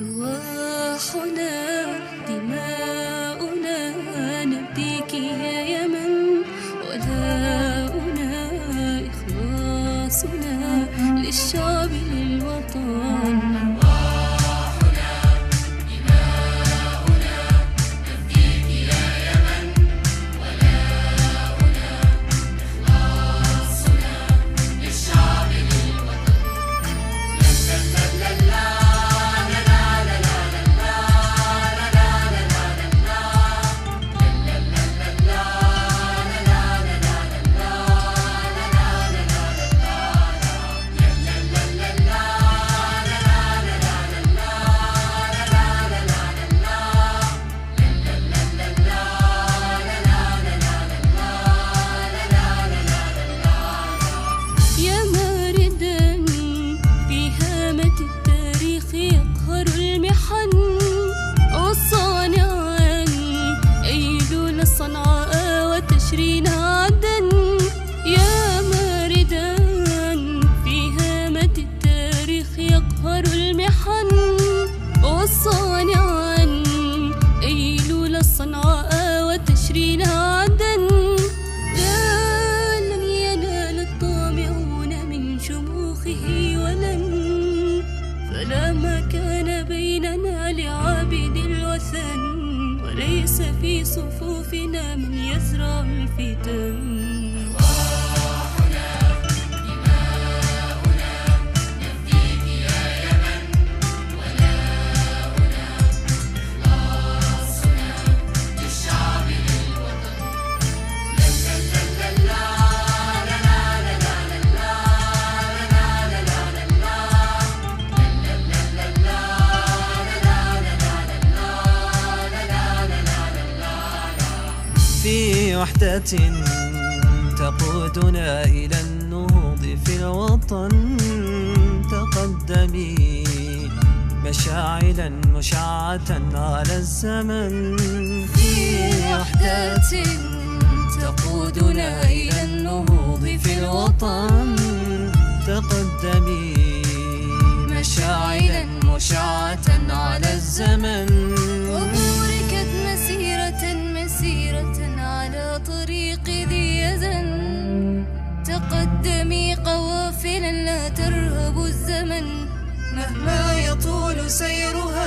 أرواحنا دماؤنا نبديك يا يمن، ولاؤنا إخلاصنا للشعب للوطن. يقهر المحن والصانعا أيلول الصنعاء وتشرين عدن. يا ماردا في هامة التاريخ يقهر المحن والصانعا أيلول الصنعاء وتشرين عدن. لا لن ينال الطامعون من شموخه ولن، فلا مكان بيننا لعابد الوثن، وليس في صفوفنا من يزرع الفتن. في وحدة تقودنا إلى النهوض في الوطن، تقدمي مشاعلا مشعة على الزمن. في وحدة تقودنا إلى النهوض في الوطن، تقدمي مشاعلا مشعة على الزمن. وبوركت مسيرة على طريق ذي يزن، تقدمي قوافلا لا ترهب الزمن، مهما يطول سيرها